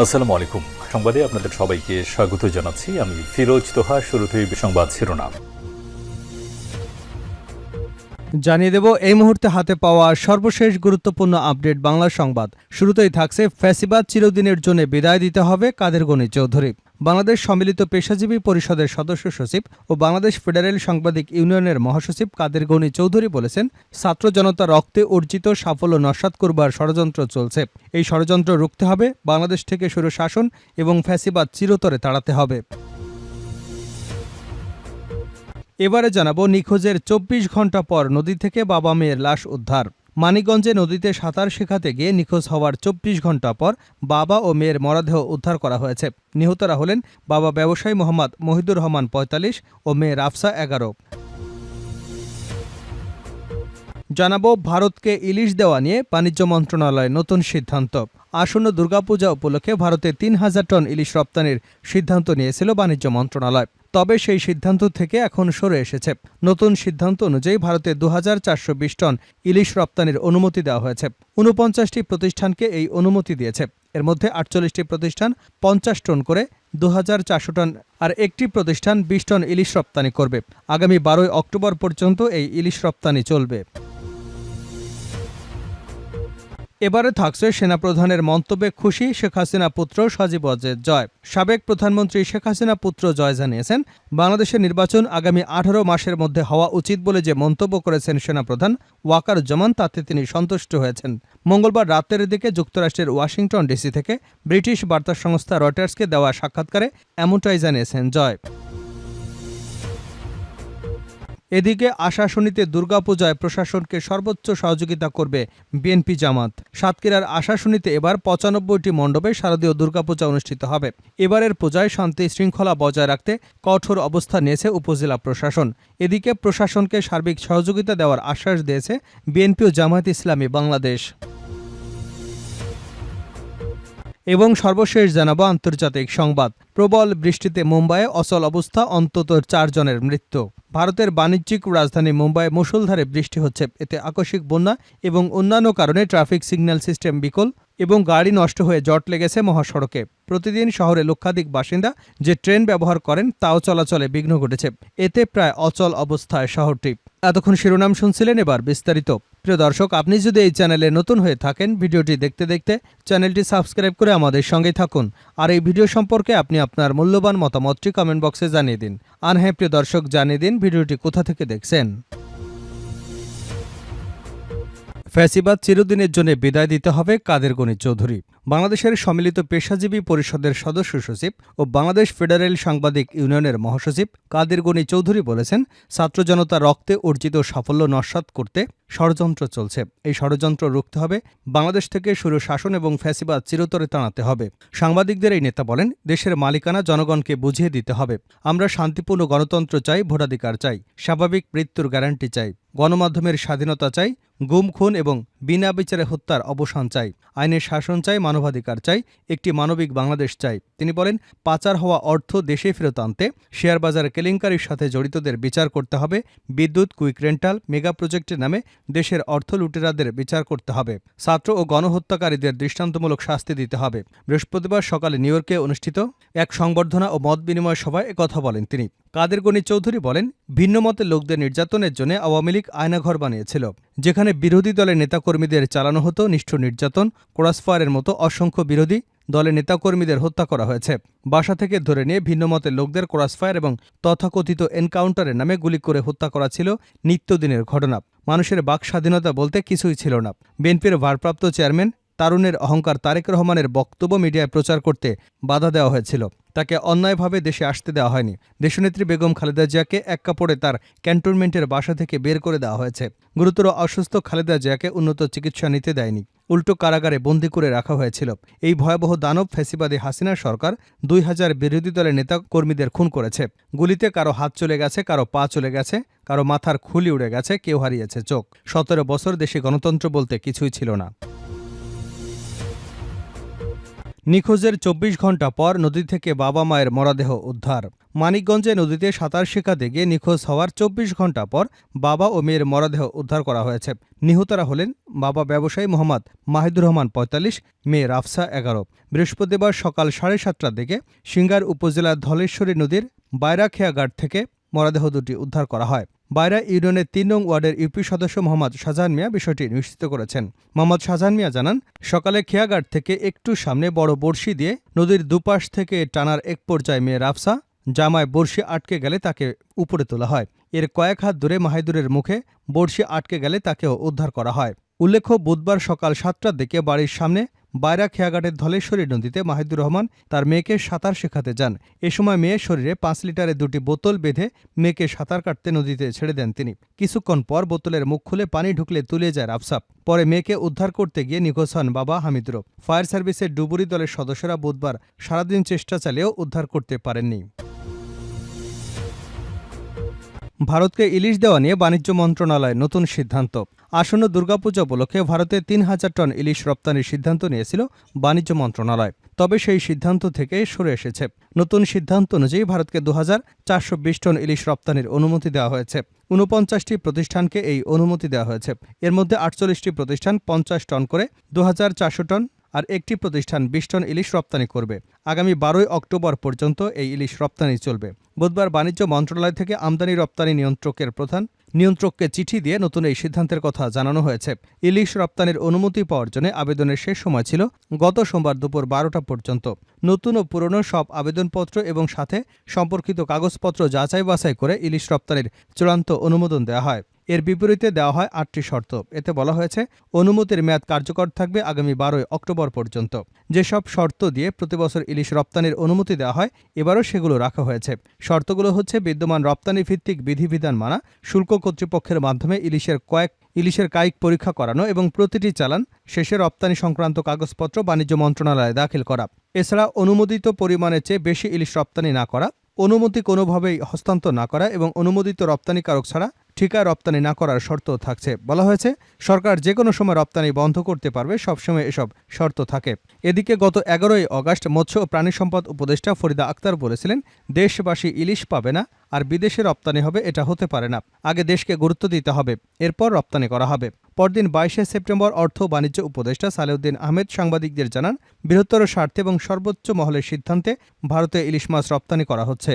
আসসালামু আলাইকুম। সংবাদে আপনাদের সবাইকে স্বাগত জানাচ্ছি। আমি ফিরোজ তোহা। শুরুতেই সংবাদ শিরোনাম জানিয়ে দেব এই মুহূর্তে হাতে পাওয়া সর্বশেষ গুরুত্বপূর্ণ আপডেট বাংলা সংবাদ। শুরুতেই থাকছে ফ্যাসিবাদ চিরদিনের জন্য বিদায় দিতে হবে কাদের গনি চৌধুরী। বাংলাদেশ সম্মিলিত পেশাজীবী পরিষদের সদস্য সচিব ও বাংলাদেশ ফেডারেল সাংবাদিক ইউনিয়নের মহাসচিব কাদের গনি চৌধুরী বলেছেন, ছাত্র জনতা রক্তে অর্জিত সাফল্য নস্যাৎ করবার ষড়যন্ত্র চলছে। এই ষড়যন্ত্র রুখতে হবে, বাংলাদেশ থেকে স্বৈরশাসন এবং ফ্যাসিবাদ চিরতরে তাড়াতে হবে। এবারে জানাবো নিখোঁজের ২৪ ঘণ্টা পর নদী থেকে বাবা মেয়ের লাশ উদ্ধার। মানিকগঞ্জে নদীতে সাঁতার শেখাতে গিয়ে নিখোঁজ হওয়ার ২৪ ঘণ্টা পর বাবা ও মেয়ের মরদেহ উদ্ধার করা হয়েছে। নিহতরা হলেন বাবা ব্যবসায়ী মোহাম্মদ মহিদুর রহমান ৪৫ ও মেয়ে রাফসা ১১। জানাবো ভারতকে ইলিশ দেওয়া নিয়ে বাণিজ্য মন্ত্রণালয়ের নতুন সিদ্ধান্ত। আসন্ন দুর্গাপূজা উপলক্ষে ভারতে ৩,০০০ টন ইলিশ রপ্তানির সিদ্ধান্ত নিয়েছিল বাণিজ্য মন্ত্রণালয়। তবে সেই সিদ্ধান্ত থেকে এখন সরে এসেছে। নতুন সিদ্ধান্ত অনুযায়ী ভারতে ২,৪২০ টন ইলিশ রপ্তানির অনুমতি দেওয়া হয়েছে। ৪৯টি প্রতিষ্ঠানকে এই অনুমতি দিয়েছে। এর মধ্যে ৪৮টি প্রতিষ্ঠান ৫০ টন করে ২,৪০০ টন আর একটি প্রতিষ্ঠান ২০ টন ইলিশ রপ্তানি করবে। আগামী ১২ অক্টোবর পর্যন্ত এই ইলিশ রপ্তানি চলবে। এবারে থাকছে সেনাপ্রধানের মন্তব্যে খুশি শেখ হাসিনা পুত্র সজীব ওয়াজেদ জয়। সাবেক প্রধানমন্ত্রী শেখ হাসিনা পুত্র জয় জানিয়েছেন, বাংলাদেশের নির্বাচন আগামী ১৮ মাসের মধ্যে হওয়া উচিত বলে যে মন্তব্য করেছেন সেনাপ্রধান ওয়াকারুজ্জামান, তাতে তিনি সন্তুষ্ট হয়েছেন। মঙ্গলবার রাতের দিকে যুক্তরাষ্ট্রের ওয়াশিংটন ডিসি থেকে ব্রিটিশ বার্তা সংস্থা রয়টার্সকে দেওয়া সাক্ষাৎকারে এমনটাই জানিয়েছেন জয়। এদিকে আশাশুনিতে দুর্গাপূজায় প্রশাসনকে সর্বোচ্চ সহযোগিতা করবে বিএনপি জামাত। সাতক্ষীরার আশাশুনিতে এবার ৯৫টি মণ্ডপে শারদীয় দুর্গাপূজা অনুষ্ঠিত হবে। এবারের পূজায় শান্তি শৃঙ্খলা বজায় রাখতে কঠোর অবস্থান নিয়েছে উপজেলা প্রশাসন। এদিকে প্রশাসনকে সার্বিক সহযোগিতা দেওয়ার আশ্বাস দিয়েছে বিএনপি ও জামায়াতে ইসলামী বাংলাদেশ। এবং সর্বশেষ জানাবো আন্তর্জাতিক সংবাদ। প্রবল বৃষ্টিতে মুম্বাইয়ে অচল অবস্থা, অন্তত ৪ জনের মৃত্যু। ভারতের বাণিজ্যিক রাজধানী মুম্বাইয়ে মুষলধারে বৃষ্টি হচ্ছে। এতে আকস্মিক বন্যা এবং অন্যান্য কারণে ট্রাফিক সিগন্যাল সিস্টেম বিকল এবং গাড়ি নষ্ট হয়ে জট লেগেছে মহাসড়কে। প্রতিদিন শহরে লক্ষাধিক বাসিন্দা যে ট্রেন ব্যবহার করেন তাও চলাচলে বিঘ্ন ঘটেছে। এতে প্রায় অচল অবস্থায় শহরটি। এতক্ষণ শিরোনাম শুনছিলেন, এবার বিস্তারিত। প্রিয় দর্শক, আপনি যদি এই চ্যানেলে নতুন হয়ে থাকেন, ভিডিওটি দেখতে দেখতে চ্যানেলটি সাবস্ক্রাইব করে আমাদের সঙ্গে থাকুন। আর এই ভিডিও সম্পর্কে আপনি আপনার মূল্যবান মতামতটি কমেন্ট বক্সে জানিয়ে দিন। আর হ্যাঁ প্রিয় দর্শক, জানিয়ে দিন ভিডিওটি কোথা থেকে দেখছেন। ফ্যাসিবাদ চিরদিনের জন্য বিদায় দিতে হবে কাদের গনি চৌধুরী। বাংলাদেশের সম্মিলিত পেশাজীবী পরিষদের সদস্য সচিব ও বাংলাদেশ ফেডারেল সাংবাদিক ইউনিয়নের মহাসচিব কাদের গনি চৌধুরী বলেছেন, ছাত্র জনতা রক্তে অর্জিত সাফল্য নস্যাৎ করতে ষড়যন্ত্র চলছে। এই ষড়যন্ত্র রুখতে হবে, বাংলাদেশ থেকে স্বৈরশাসন এবং ফ্যাসিবাদ চিরতরে তাড়াতে হবে। সাংবাদিকদের এই নেতা বলেন, দেশের মালিকানা জনগণকে বুঝিয়ে দিতে হবে। আমরা শান্তিপূর্ণ গণতন্ত্র চাই, ভোটাধিকার চাই, স্বাভাবিক মৃত্যুর গ্যারান্টি চাই, গণমাধ্যমের স্বাধীনতা চাই, গুম খুন এবং বিনা বিচারে হত্যার অবসান চাই, আইনের শাসন চাই, মানবাধিকার চাই, একটি মানবিক বাংলাদেশ চাই। তিনি বলেন, পাচার হওয়া অর্থ দেশে ফেরত আনতে শেয়ার বাজার কেলেঙ্কারির সাথে জড়িতদের বিচার করতে হবে। বিদ্যুৎ কুইক রেন্টাল মেগা প্রজেক্টের নামে দেশের অর্থ লুটেরাদের বিচার করতে হবে। ছাত্র ও গণহত্যাকারীদের দৃষ্টান্তমূলক শাস্তি দিতে হবে। বৃহস্পতিবার সকালে নিউ ইয়র্কে অনুষ্ঠিত এক সংবর্ধনা ও মত বিনিময় সভায় একথা বলেন তিনি। কাদের গনি চৌধুরী বলেন, ভিন্ন মতের লোকদের নির্যাতনের জন্য আওয়ামী লীগ আয়নাঘর বানিয়েছিল, যেখানে বিরোধী দলের নেতাকর্মীদের চালানো হতো নিষ্ঠুর নির্যাতন। ক্রসফায়ারের মতো অসংখ্য বিরোধী দলের নেতাকর্মীদের হত্যা করা হয়েছে। বাসা থেকে ধরে নিয়ে ভিন্ন মতের লোকদের ক্রসফায়ার এবং তথাকথিত এনকাউন্টারের নামে গুলি করে হত্যা করা ছিল নিত্যদিনের ঘটনা। মানুষের বাক স্বাধীনতা বলতে কিছুই ছিল না। বিএনপির ভারপ্রাপ্ত চেয়ারম্যান তারুণের অহংকার তারেক রহমানের বক্তব্য মিডিয়ায় প্রচার করতে বাধা দেওয়া হয়েছিল। তাকে অন্যায়ভাবে দেশে আসতে দেওয়া হয়নি। দেশনেত্রী বেগম খালেদা জিয়াকে এক কাপড়ে তার ক্যান্টনমেন্টের বাসা থেকে বের করে দেওয়া হয়েছে। গুরুতর অসুস্থ খালেদা জিয়াকে উন্নত চিকিৎসা নিতে দেয়নি, উল্টো কারাগারে বন্দী করে রাখা হয়েছিল। এই ভয়াবহ দানব ফ্যাসিবাদী হাসিনা সরকার ২,০০০ বিরোধী দলের নেতা কর্মীদের খুন করেছে। গুলিতে কারো হাত চলে গেছে, কারো পা চলে গেছে, কারো মাথার খুলি উড়ে গেছে, কেউ হারিয়েছে চোখ। ১৭ বছর দেশে গণতন্ত্র বলতে কিছুই ছিল না। নিখোঁজের ২৪ ঘণ্টা পর নদী থেকে বাবা মায়ের মরদেহ উদ্ধার। মানিকগঞ্জে নদীতে সাঁতার শেখাতে গিয়ে নিখোঁজ হওয়ার ২৪ ঘণ্টা পর বাবা ও মেয়ের মরদেহ উদ্ধার করা হয়েছে। নিহতরা হলেন বাবা ব্যবসায়ী মোহাম্মদ মাহিদুর রহমান ৪৫, মেয়ে রাফসা ১১। বৃহস্পতিবার সকাল ৭:৩০টার দিকে সিঙ্গার উপজেলার ধলেশ্বরী নদীর বাইরাখেয়া ঘাট থেকে মরদেহ দুটি উদ্ধার করা হয়। বাইরা ইউনিয়নের ৩ নং ওয়ার্ডের ইউপি সদস্য মোহাম্মদ শাহজাহান মিয়া বিষয়টি নিশ্চিত করেছেন। মোহাম্মদ শাহজাহান মিয়া জানান, সকালে খেয়াঘাট থেকে একটু সামনে বড় বড়শি দিয়ে নদীর দুপাশ থেকে টানার এক পর্যায়ে মেয়ে রাফসা জামায় বড়শি আটকে গেলে তাকে উপরে তোলা হয়। এর কয়েক হাত দূরে মাহিদুরের মুখে বড়শি আটকে গেলে তাকেও উদ্ধার করা হয়। উল্লেখ্য, বুধবার সকাল ৭টার দিকে বাড়ির সামনে বাইরা খেয়াঘাটের ধলেশ্বরী নদীতে মাহিদুর রহমান তার মেয়েকে সাঁতার শেখাতে যান। এ সময় মেয়ের শরীরে ৫ লিটারের ২টি বোতল বেঁধে মেয়েকে সাঁতার কাটতে নদীতে ছেড়ে দেন তিনি। কিছুক্ষণ পর বোতলের মুখ খুলে পানি ঢুকলে তুলে যায় রাফসা। পরে মেয়েকে উদ্ধার করতে গিয়ে নিখোঁজ হন বাবা হামিদুরও। ফায়ার সার্ভিসের ডুবুরি দলের সদস্যরা বুধবার সারাদিন চেষ্টা চালিয়েও উদ্ধার করতে পারেননি। ভারতকে ইলিশ দেওয়া নিয়ে বাণিজ্য মন্ত্রণালয়ের নতুন সিদ্ধান্ত। আসন্ন দুর্গাপূজা উপলক্ষে ভারতে ৩,০০০ টন ইলিশ রপ্তানির সিদ্ধান্ত নিয়েছিল বাণিজ্য মন্ত্রণালয়। তবে সেই সিদ্ধান্ত থেকে সরে এসেছে। নতুন সিদ্ধান্ত অনুযায়ী ভারতকে ২,৪২০ টন ইলিশ রপ্তানির অনুমতি দেওয়া হয়েছে। ৪৯টি প্রতিষ্ঠানকে এই অনুমতি দেওয়া হয়েছে। এর মধ্যে ৪৮টি প্রতিষ্ঠান ৫০ টন করে ২,৪০০ টন আর একটি প্রতিষ্ঠান ২০ টন ইলিশ রপ্তানি করবে। আগামী ১২ অক্টোবর পর্যন্ত এই ইলিশ রপ্তানি চলবে। বুধবার বাণিজ্য মন্ত্রণালয় থেকে আমদানি রপ্তানি নিয়ন্ত্রককে চিঠি দিয়ে নতুন এই সিদ্ধান্তের কথা জানানো হয়েছে। ইলিশ রপ্তানির অনুমতি পাওয়ার জন্য আবেদনের শেষ সময় ছিল গত সোমবার দুপুর ১২টা পর্যন্ত। নতুন ও পুরনো সব আবেদনপত্র এবং সাথে সম্পর্কিত কাগজপত্র যাচাই বাছাই করে ইলিশ রপ্তানির চূড়ান্ত অনুমোদন দেওয়া হয়। এর বিপরীতে দেওয়া হয় ৮টি শর্ত। এতে বলা হয়েছে, অনুমতির মেয়াদ কার্যকর থাকবে আগামী ১২ অক্টোবর পর্যন্ত। যেসব শর্ত দিয়ে প্রতিবছর ইলিশ রপ্তানির অনুমতি দেওয়া হয়, এবারও সেগুলো রাখা হয়েছে। শর্তগুলো হচ্ছে বিদ্যমান রপ্তানি ভিত্তিক বিধিবিধান মানা, শুল্ক কর্তৃপক্ষের মাধ্যমে ইলিশের কায়িক পরীক্ষা করানো এবং প্রতিটি চালান শেষে রপ্তানি সংক্রান্ত কাগজপত্র বাণিজ্য মন্ত্রণালয়ে দাখিল করা। এছাড়া অনুমোদিত পরিমাণের চেয়ে বেশি ইলিশ রপ্তানি না করা, অনুমতি কোনোভাবেই হস্তান্তর না করা এবং অনুমোদিত রপ্তানিকারক ছাড়া ঠিকায় রপ্তানি না করার শর্ত থাকছে। বলা হয়েছে, সরকার যে কোনো সময় রপ্তানি বন্ধ করতে পারবে, সবসময় এসব শর্ত থাকে। এদিকে গত ১১ অগাস্ট মৎস্য ও প্রাণী সম্পদ উপদেষ্টা ফরিদা আক্তার বলেছিলেন, দেশবাসী ইলিশ পাবে না আর বিদেশে রপ্তানি হবে, এটা হতে পারে না। আগে দেশকে গুরুত্ব দিতে হবে, এরপর রপ্তানি করা হবে। পরদিন ২২ সেপ্টেম্বর অর্থ ও বাণিজ্য উপদেষ্টা সালেউদ্দিন আহমেদ সাংবাদিকদের জানান, বৃহত্তর স্বার্থে এবং সর্বোচ্চ মহলের সিদ্ধান্তে ভারতে ইলিশ মাছ রপ্তানি করা হচ্ছে।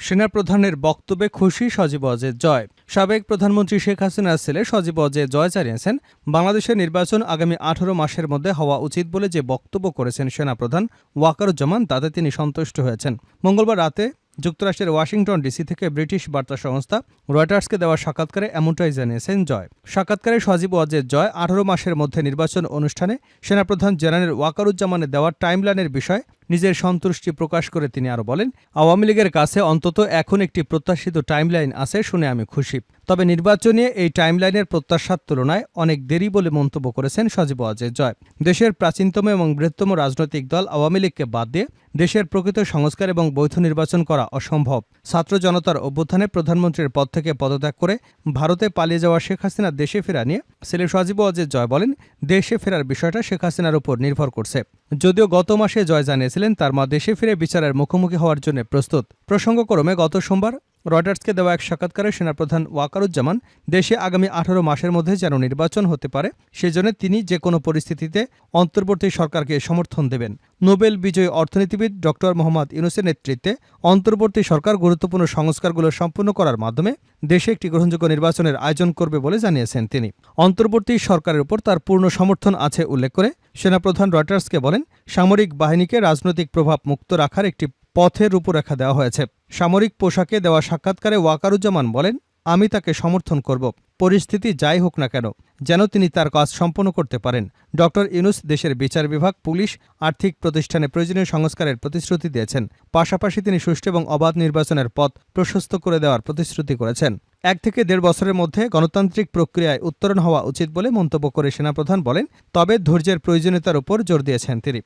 সেনাপ্রধানের বক্তব্যে খুশি সজীব ওয়াজেদ জয়। সাবেক প্রধানমন্ত্রী শেখ হাসিনার ছেলে সজীব ওয়াজেদ জয় জানিয়েছেন, বাংলাদেশের নির্বাচন আগামী ১৮ মাসের মধ্যে হওয়া উচিত বলে যে বক্তব্য করেছেন সেনাপ্রধান ওয়াকারুজ্জামান, তাতে তিনি সন্তুষ্ট হয়েছেন। মঙ্গলবার রাতে যুক্তরাষ্ট্রের ওয়াশিংটন ডিসি থেকে ব্রিটিশ বার্তা সংস্থা রয়টার্সকে দেওয়া সাক্ষাৎকারে এমনটাই জানিয়েছেন জয়। সাক্ষাৎকারে সজীব ওয়াজেদ জয় ১৮ মাসের মধ্যে নির্বাচন অনুষ্ঠানে সেনাপ্রধান জেনারেল ওয়াকারুজ্জামানের দেওয়া টাইমলাইনের বিষয়ে নিজের সন্তুষ্টি প্রকাশ করে তিনি আরও বলেন, আওয়ামী লীগের কাছে অন্তত এখন একটি প্রত্যাশিত টাইমলাইন আছে শুনে আমি খুশি। তবে নির্বাচনে এই টাইমলাইনের প্রত্যাশার তুলনায় অনেক দেরি বলে মন্তব্য করেছেন সজীব ওয়াজেদ জয়। দেশের প্রাচীনতম এবং বৃহত্তম রাজনৈতিক দল আওয়ামী লীগকে বাদ দিয়ে দেশের প্রকৃত সংস্কার এবং বৈধ নির্বাচন করা অসম্ভব। ছাত্র জনতার অভ্যুত্থানে প্রধানমন্ত্রীর পদ থেকে পদত্যাগ করে ভারতে পালিয়ে যাওয়া শেখ হাসিনা দেশে ফেরা নিয়ে ছেলে সজীব ওয়াজেদ জয় বলেন, দেশে ফেরার বিষয়টা শেখ হাসিনার উপর নির্ভর করছে। যদিও গত মাসে জয় জানিয়েছিলেন তার মা দেশে ফিরে বিচারের মুখোমুখি হওয়ার জন্য প্রস্তুত। প্রসঙ্গক্রমে গত সোমবার রয়টার্সকে দেওয়া এক সাক্ষাৎকারে সেনাপ্রধান ওয়াকারুজ্জামান দেশে আগামী ১৮ মাসের মধ্যে যেন নির্বাচন হতে পারে, সেজন্য তিনি যে কোনো পরিস্থিতিতে অন্তর্বর্তী সরকারকে সমর্থন দেবেন। নোবেল বিজয়ী অর্থনীতিবিদ ড. মোহাম্মদ ইউনূসের নেতৃত্বে অন্তর্বর্তী সরকার গুরুত্বপূর্ণ সংস্কারগুলো সম্পূর্ণ করার মাধ্যমে দেশে একটি গ্রহণযোগ্য নির্বাচনের আয়োজন করবে বলে জানিয়েছেন তিনি। অন্তর্বর্তী সরকারের উপর তার পূর্ণ সমর্থন আছে উল্লেখ করে সেনাপ্রধান রয়টার্সকে বলেন, সামরিক বাহিনীকে রাজনৈতিক প্রভাব মুক্ত রাখার একটি পথের রূপরেখা দেওয়া হয়েছে। সামরিক পোশাকে দেওয়া সাক্ষাৎকারে ওয়াকারুজ্জামান বলেন, আমি তাকে সমর্থন করব, পরিস্থিতি যাই হোক না কেন, যেন তিনি তার কাজ সম্পন্ন করতে পারেন। ড. ইউনূস দেশের বিচার বিভাগ, পুলিশ, আর্থিক প্রতিষ্ঠানে প্রয়োজনীয় সংস্কারের প্রতিশ্রুতি দিয়েছেন। পাশাপাশি তিনি সুষ্ঠু এবং অবাধ নির্বাচনের পথ প্রশস্ত করে দেওয়ার প্রতিশ্রুতি করেছেন। ১ থেকে ১.৫ বছরের মধ্যে গণতান্ত্রিক প্রক্রিয়ায় উত্তরণ হওয়া উচিত বলে মন্তব্য করে সেনাপ্রধান বলেন, তবে ধৈর্যের প্রয়োজনীয়তার উপর জোর দিয়েছেন তিনি।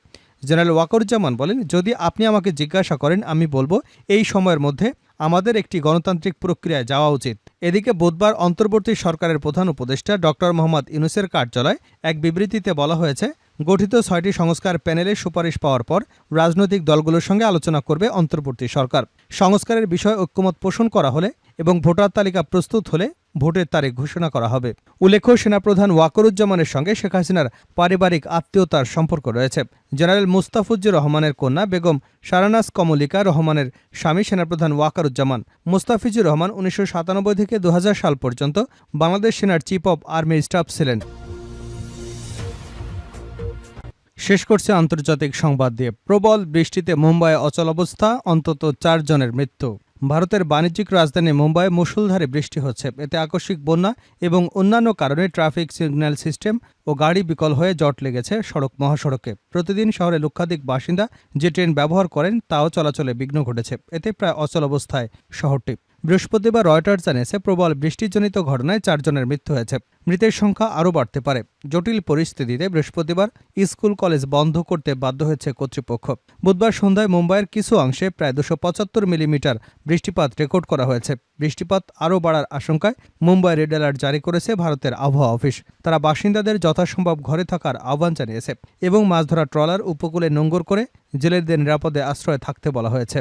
জেনারেল ওয়াকারুজ্জামান বলেন, যদি আপনি আমাকে জিজ্ঞাসা করেন, আমি বলবো এই সময়ের মধ্যে আমাদের একটি গণতান্ত্রিক প্রক্রিয়ায় যাওয়া উচিত। এদিকে বুধবার অন্তর্বর্তী সরকারের প্রধান উপদেষ্টা ডক্টর মোহাম্মদ ইউনূসের কার্যালয়ে এক বিবৃতিতে বলা হয়েছে, গঠিত ৬টি সংস্কার প্যানেলের সুপারিশ পাওয়ার পর রাজনৈতিক দলগুলোর সঙ্গে আলোচনা করবে অন্তর্বর্তী সরকার। সংস্কারের বিষয়ে ঐক্যমত পোষণ করা হলে এবং ভোটার তালিকা প্রস্তুত হলে ভোটের তারিখ ঘোষণা করা হবে। উল্লেখ্য, সেনাপ্রধান ওয়াকারুজ্জামানের সঙ্গে শেখ হাসিনার পারিবারিক আত্মীয়তার সম্পর্ক রয়েছে। জেনারেল মুস্তাফিজুর রহমানের কন্যা বেগম শারানাজ কমলিকা রহমানের স্বামী সেনাপ্রধান ওয়াকারুজ্জামান। মুস্তাফিজুর রহমান ১৯৯৭ থেকে ২০০০ সাল পর্যন্ত বাংলাদেশ সেনার চিফ অব আর্মি স্টাফ ছিলেন। শেষ করছে আন্তর্জাতিক সংবাদ দিয়ে। প্রবল বৃষ্টিতে মুম্বাইয়ে অচলাবস্থা, অন্তত ৪ জনের মৃত্যু। ভারতের বাণিজ্যিক রাজধানী মুম্বাইয়ে মুষলধারে বৃষ্টি হচ্ছে। এতে আকস্মিক বন্যা এবং অন্যান্য কারণে ট্রাফিক সিগন্যাল সিস্টেম ও গাড়ি বিকল হয়ে জট লেগেছে মহাসড়কে। প্রতিদিন শহরে লক্ষাধিক বাসিন্দা যে ট্রেন ব্যবহার করেন তাও চলাচলে বিঘ্ন ঘটেছে। এতে প্রায় অচল অবস্থায় শহরটি। বৃহস্পতিবার রয়টার্স জানিয়েছে, প্রবল বৃষ্টিজনিত ঘটনায় ৪ জনের মৃত্যু হয়েছে। মৃতের সংখ্যা আরও বাড়তে পারে। জটিল পরিস্থিতিতে বৃহস্পতিবার স্কুল কলেজ বন্ধ করতে বাধ্য হয়েছে কর্তৃপক্ষ। বুধবার সন্ধ্যায় মুম্বাইয়ের কিছু অংশে প্রায় ২৭৫ মিলিমিটার বৃষ্টিপাত রেকর্ড করা হয়েছে। বৃষ্টিপাত আরও বাড়ার আশঙ্কায় মুম্বাই রেড অ্যালার্ট জারি করেছে ভারতের আবহাওয়া অফিস। তারা বাসিন্দাদের যথাসম্ভব ঘরে থাকার আহ্বান জানিয়েছে এবং মাছ ধরা ট্রলার উপকূলে নোঙর করে জেলেদের নিরাপদে আশ্রয়ে থাকতে বলা হয়েছে।